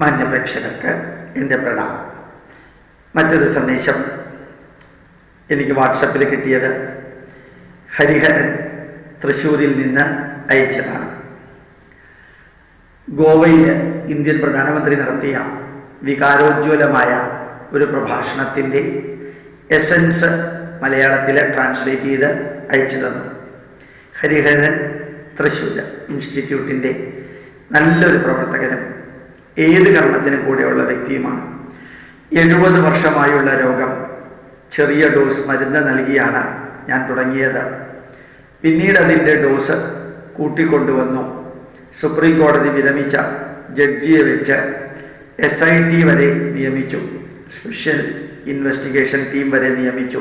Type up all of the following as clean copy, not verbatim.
മാന്യപ്രേക്ഷകർക്ക് എൻ്റെ പ്രണാമം. മറ്റൊരു സന്ദേശം എനിക്ക് വാട്സപ്പിൽ കിട്ടിയത് ഹരിഹരൻ തൃശ്ശൂരിൽ നിന്ന് അയച്ചതാണ്. ഗോവയിൽ ഇന്ത്യൻ പ്രധാനമന്ത്രി നടത്തിയ വികാരോജ്വലമായ ഒരു പ്രഭാഷണത്തിൻ്റെ എസൻസ് മലയാളത്തിൽ ട്രാൻസ്ലേറ്റ് ചെയ്ത് അയച്ചു തന്നു. ഹരിഹരൻ തൃശ്ശൂർ ഇൻസ്റ്റിറ്റ്യൂട്ടിൻ്റെ നല്ലൊരു പ്രവർത്തകനും ഏത് കർമ്മത്തിന് കൂടെയുള്ള വ്യക്തിയുമാണ്. 70 വർഷമായുള്ള രോഗം ചെറിയ ഡോസ് മരുന്ന് നൽകിയാണ് ഞാൻ തുടങ്ങിയത്. പിന്നീട് അതിൻ്റെ ഡോസ് കൂട്ടിക്കൊണ്ടുവന്നു. സുപ്രീം കോടതി വിരമിച്ച ജഡ്ജിയെ വെച്ച് SIT വരെ നിയമിച്ചു. സ്പെഷ്യൽ ഇൻവെസ്റ്റിഗേഷൻ ടീം വരെ നിയമിച്ചു.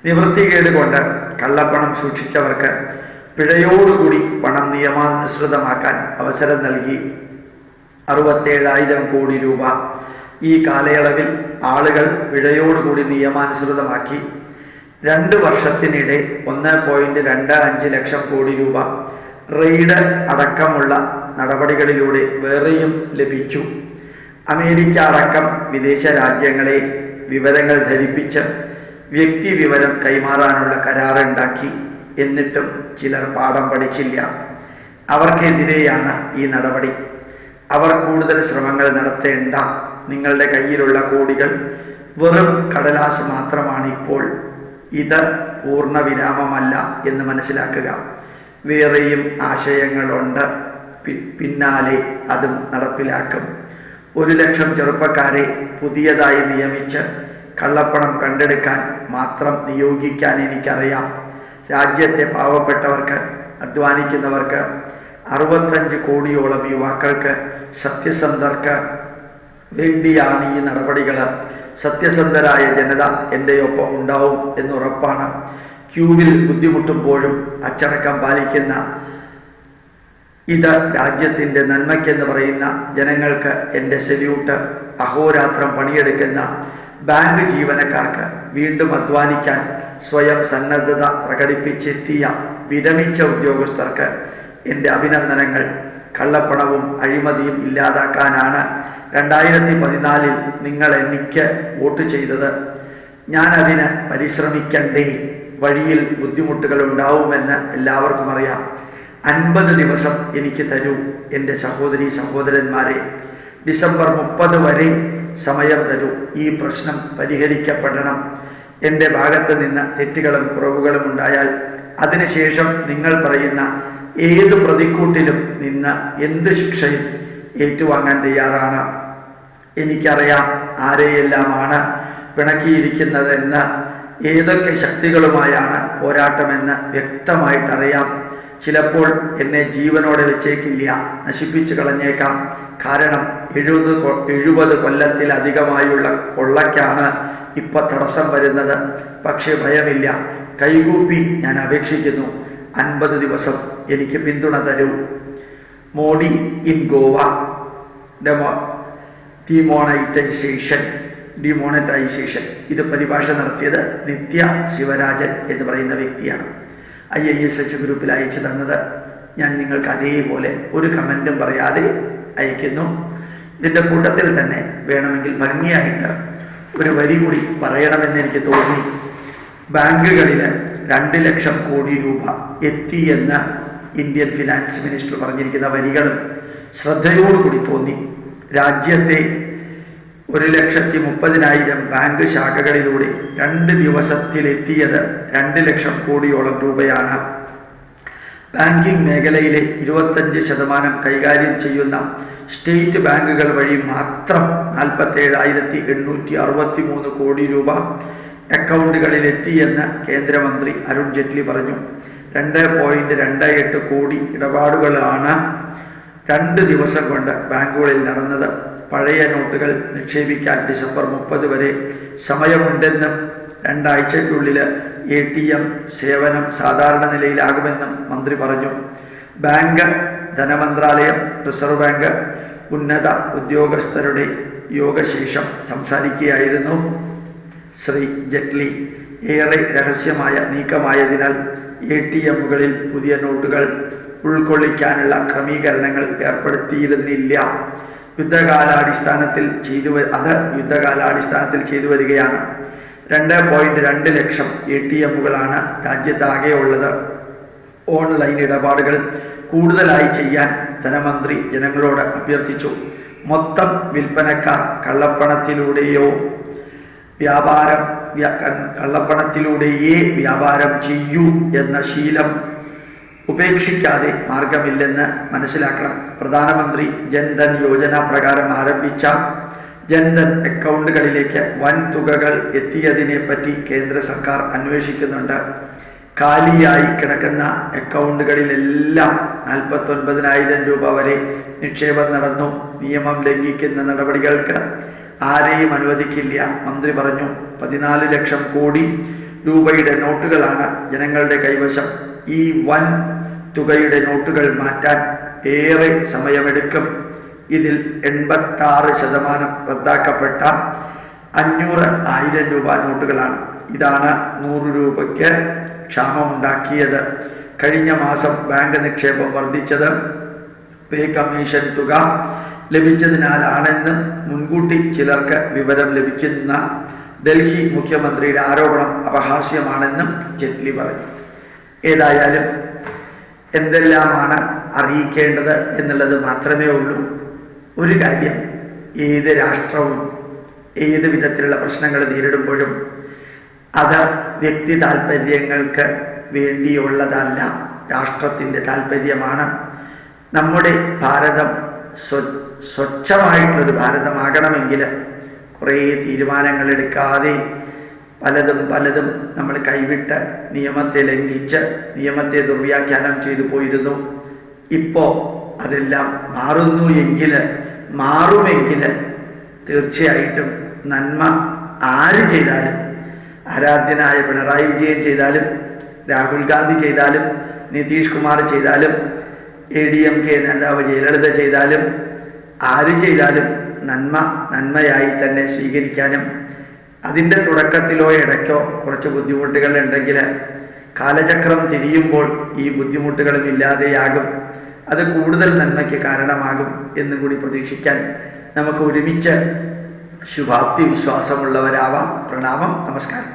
നിവൃത്തികേട് കൊണ്ട് കള്ളപ്പണം സൂക്ഷിച്ചവർക്ക് പിഴയോടുകൂടി പണം നിയമാനുസൃതമാക്കാൻ അവസരം നൽകി. 67,000 കോടി രൂപ ഈ കാലയളവിൽ ആളുകൾ പിഴയോടുകൂടി നിയമാനുസൃതമാക്കി. 2 വർഷത്തിനിടെ 1.25 ലക്ഷം കോടി രൂപ റെയ്ഡ് അടക്കമുള്ള നടപടികളിലൂടെ വേറെയും ലഭിച്ചു. അമേരിക്ക അടക്കം വിദേശ രാജ്യങ്ങളെ വിവരങ്ങൾ ധരിപ്പിച്ച് വ്യക്തി വിവരം കൈമാറാനുള്ള കരാറുണ്ടാക്കി. എന്നിട്ടും ചിലർ പാഠം പഠിച്ചില്ല. അവർക്കെതിരെയാണ് ഈ നടപടി. അവർ കൂടുതൽ ശ്രമങ്ങൾ നടത്തേണ്ട. നിങ്ങളുടെ കയ്യിലുള്ള കോടികൾ വെറും കടലാസ് മാത്രമാണിപ്പോൾ. ഇത് പൂർണ്ണ വിരാമമല്ല എന്ന് മനസ്സിലാക്കുക. വേറെയും ആശയങ്ങളുണ്ട്. പിന്നാലെ അതും നടപ്പിലാക്കും. 1 ലക്ഷം ചെറുപ്പക്കാരെ പുതിയതായി നിയമിച്ച് കള്ളപ്പണം കണ്ടെടുക്കാൻ മാത്രം നിയോഗിക്കാൻ എനിക്കറിയാം. രാജ്യത്തെ പാവപ്പെട്ടവർക്ക്, അധ്വാനിക്കുന്നവർക്ക്, 65 കോടിയോളം യുവാക്കൾക്ക്, സത്യസന്ധർക്ക് വേണ്ടിയാണ് ഈ നടപടികൾ. സത്യസന്ധരായ ജനത എൻ്റെ ഒപ്പം ഉണ്ടാവും എന്നുറപ്പാണ്. ക്യൂവിൽ ബുദ്ധിമുട്ടുമ്പോഴും അച്ചടക്കം പാലിക്കുന്ന ഇത് രാജ്യത്തിൻ്റെ നന്മയ്ക്കെന്ന് പറയുന്ന ജനങ്ങൾക്ക് എൻ്റെ സല്യൂട്ട്. അഹോരാത്രം പണിയെടുക്കുന്ന ബാങ്ക് ജീവനക്കാർക്ക്, വീണ്ടും അധ്വാനിക്കാൻ സ്വയം സന്നദ്ധത പ്രകടിപ്പിച്ചെത്തിയ വിരമിച്ച ഉദ്യോഗസ്ഥർക്ക് എൻ്റെ അഭിനന്ദനങ്ങൾ. കള്ളപ്പണവും അഴിമതിയും ഇല്ലാതാക്കാനാണ് 2014 നിങ്ങൾ എനിക്ക് വോട്ട് ചെയ്തത്. ഞാൻ അതിന് പരിശ്രമിക്കണ്ടേ? വഴിയിൽ ബുദ്ധിമുട്ടുകൾ ഉണ്ടാവുമെന്ന് എല്ലാവർക്കും അറിയാം. 50 ദിവസം എനിക്ക് തരൂ എൻ്റെ സഹോദരീ സഹോദരന്മാരെ. ഡിസംബർ 30 വരെ സമയം തരൂ. ഈ പ്രശ്നം പരിഹരിക്കപ്പെടണം. എൻ്റെ ഭാഗത്ത് നിന്ന് തെറ്റുകളും കുറവുകളും ഉണ്ടായാൽ അതിനുശേഷം നിങ്ങൾ പറയുന്ന ഏത് പ്രതിക്കൂട്ടിലും നിന്ന് എന്ത് ശിക്ഷയും ഏറ്റുവാങ്ങാൻ തയ്യാറാണ്. എനിക്കറിയാം ആരെയെല്ലാമാണ് പിണക്കിയിരിക്കുന്നതെന്ന്, ഏതൊക്കെ ശക്തികളുമായാണ് പോരാട്ടമെന്ന് വ്യക്തമായിട്ടറിയാം. ചിലപ്പോൾ എന്നെ ജീവനോടെ വെച്ചേക്കില്ല, നശിപ്പിച്ചു കളഞ്ഞേക്കാം. കാരണം 70 കൊല്ലത്തിലധികമായുള്ള കൊള്ളയ്ക്കാണ് ഇപ്പം തടസ്സം വരുന്നത്. പക്ഷേ ഭയമില്ല. കൈകൂപ്പി ഞാൻ അപേക്ഷിക്കുന്നു, 50 ദിവസം എനിക്ക് പിന്തുണ തരൂ. മോഡി ഇൻ ഗോവ ഡിമോണറ്റൈസേഷൻ ഇത് പരിഭാഷ നടത്തിയത് നിത്യ ശിവരാജൻ എന്ന് പറയുന്ന വ്യക്തിയാണ്. IISH ഗ്രൂപ്പിൽ അയച്ചു തന്നത്. ഞാൻ നിങ്ങൾക്ക് അതേപോലെ ഒരു കമൻറ്റും പറയാതെ അയക്കുന്നു. ഇതിൻ്റെ കൂട്ടത്തിൽ തന്നെ വേണമെങ്കിൽ ഭംഗിയായിട്ട് ഒരു വരി കൂടി പറയണമെന്ന് എനിക്ക് തോന്നി. ബാങ്കുകളിൽ 2 ലക്ഷം കോടി രൂപ എത്തിയെന്ന് ഇന്ത്യൻ ഫിനാൻസ് മിനിസ്റ്റർ പറഞ്ഞിരിക്കുന്ന വരികളും ശ്രദ്ധയോടുകൂടി തോന്നി. രാജ്യത്തെ 1,30,000 ബാങ്ക് ശാഖകളിലൂടെ 2 ദിവസത്തിലെത്തിയത് 2 ലക്ഷം കോടിയോളം രൂപയാണ്. ബാങ്കിംഗ് മേഖലയിലെ 25% കൈകാര്യം ചെയ്യുന്ന സ്റ്റേറ്റ് ബാങ്കുകൾ വഴി മാത്രം 47,863 കോടി രൂപ അക്കൗണ്ടുകളിൽ എത്തിയെന്ന് കേന്ദ്രമന്ത്രി അരുൺ ജെയ്റ്റ്ലി പറഞ്ഞു. 2.28 കോടി ഇടപാടുകളാണ് 2 ദിവസം കൊണ്ട് ബാങ്കുകളിൽ നടന്നത്. പഴയ നോട്ടുകൾ നിക്ഷേപിക്കാൻ ഡിസംബർ 30 വരെ സമയമുണ്ടെന്നും 2 ആഴ്ചയ്ക്കുള്ളിൽ ATM സേവനം സാധാരണ നിലയിലാകുമെന്നും മന്ത്രി പറഞ്ഞു. ബാങ്ക്, ധനമന്ത്രാലയം, റിസർവ് ബാങ്ക് ഉന്നത ഉദ്യോഗസ്ഥരുടെ യോഗശേഷം സംസാരിക്കുകയായിരുന്നു ശ്രീ ജെയ്റ്റ്ലി. ഏറെ രഹസ്യമായ നീക്കമായതിനാൽ ATMകളിൽ പുതിയ നോട്ടുകൾ ഉൾക്കൊള്ളിക്കാനുള്ള ക്രമീകരണങ്ങൾ ഏർപ്പെടുത്തിയിരുന്നില്ല. യുദ്ധകാലാടിസ്ഥാനത്തിൽ ചെയ്തു വരികയാണ്. 2.2 ലക്ഷം ATMകളാണ് രാജ്യത്താകെ ഉള്ളത്. ഓൺലൈൻ ഇടപാടുകൾ കൂടുതലായി ചെയ്യാൻ ധനമന്ത്രി ജനങ്ങളോട് അഭ്യർത്ഥിച്ചു. മൊത്തം വിൽപ്പനക്കാർ കള്ളപ്പണത്തിലൂടെയേ വ്യാപാരം ചെയ്യൂ എന്ന ശീലം ഉപേക്ഷിക്കാതെ മാർഗമില്ലെന്ന് മനസ്സിലാക്കണം. പ്രധാനമന്ത്രി ജൻധൻ യോജന പ്രകാരം ആരംഭിച്ച ജൻധൻ അക്കൗണ്ടുകളിലേക്ക് വൻ തുകകൾ എത്തിയതിനെ പറ്റി കേന്ദ്ര സർക്കാർ അന്വേഷിക്കുന്നുണ്ട്. കാലിയായി കിടക്കുന്ന അക്കൗണ്ടുകളിലെല്ലാം 49,000 രൂപ വരെ നിക്ഷേപം നടന്നു. നിയമം ലംഘിക്കുന്ന നടപടികൾക്ക് ആരെയും അനുവദിക്കില്ല. മന്ത്രി പറഞ്ഞു. 14 ലക്ഷം കോടി രൂപയുടെ നോട്ടുകളാണ് ജനങ്ങളുടെ കൈവശം. ഈ വൻ തുകയുടെ നോട്ടുകൾ മാറ്റാൻ ഏറെ സമയമെടുക്കും. ഇതിൽ 86% റദ്ദാക്കപ്പെട്ട 500,000 രൂപ നോട്ടുകളാണ്. ഇതാണ് 100 രൂപയ്ക്ക് ക്ഷാമമുണ്ടാക്കിയത്. കഴിഞ്ഞ മാസം ബാങ്ക് നിക്ഷേപം വർദ്ധിച്ചത് പേ കമ്മീഷൻ തുക ലഭിച്ചതിനാലാണെന്നും മുൻകൂട്ടി ചിലർക്ക് വിവരം ലഭിക്കുന്ന ഡൽഹി മുഖ്യമന്ത്രിയുടെ ആരോപണം അപഹാസ്യമാണെന്നും ജെയ്റ്റ്ലി പറഞ്ഞു. ഏതായാലും എന്തെല്ലാമാണ് അറിയിക്കേണ്ടത് എന്നുള്ളത് മാത്രമേ ഉള്ളൂ. ഒരു കാര്യം, ഏത് രാഷ്ട്രവും ഏത് വിധത്തിലുള്ള പ്രശ്നങ്ങൾ നേരിടുമ്പോഴും അത് വ്യക്തി താല്പര്യങ്ങൾക്ക് വേണ്ടിയുള്ളതല്ല, രാഷ്ട്രത്തിൻ്റെ താല്പര്യമാണ്. നമ്മുടെ ഭാരതം സ്വച്ഛമായിട്ടുള്ളൊരു ഭാരതമാകണമെങ്കിൽ കുറേ തീരുമാനങ്ങൾ എടുക്കാതെ പലതും നമ്മൾ കൈവിട്ട് നിയമത്തെ ലംഘിച്ച് നിയമത്തെ ദുർവ്യാഖ്യാനം ചെയ്തു പോയിരുന്നു. ഇപ്പോൾ അതെല്ലാം മാറുമെങ്കിൽ തീർച്ചയായിട്ടും നന്മ ആര് ചെയ്താലും, ആരാധ്യനായ പിണറായി വിജയൻ ചെയ്താലും, രാഹുൽ ഗാന്ധി ചെയ്താലും, നിതീഷ് കുമാർ ചെയ്താലും, ADMK നേതാവ് ജയലളിത ചെയ്താലും, ആര് ചെയ്താലും നന്മയായി തന്നെ സ്വീകരിക്കാനും, അതിൻ്റെ തുടക്കത്തിലോ ഇടയ്ക്കോ കുറച്ച് ബുദ്ധിമുട്ടുകൾ ഉണ്ടെങ്കിൽ കാലചക്രം തിരിയുമ്പോൾ ഈ ബുദ്ധിമുട്ടുകളും ഇല്ലാതെയാകും. അത് കൂടുതൽ നന്മയ്ക്ക് കാരണമാകും എന്നും കൂടി പ്രതീക്ഷിക്കാൻ നമുക്ക് ഒരുമിച്ച് ശുഭാപ്തി വിശ്വാസമുള്ളവരാവാം. പ്രണാമം. നമസ്കാരം.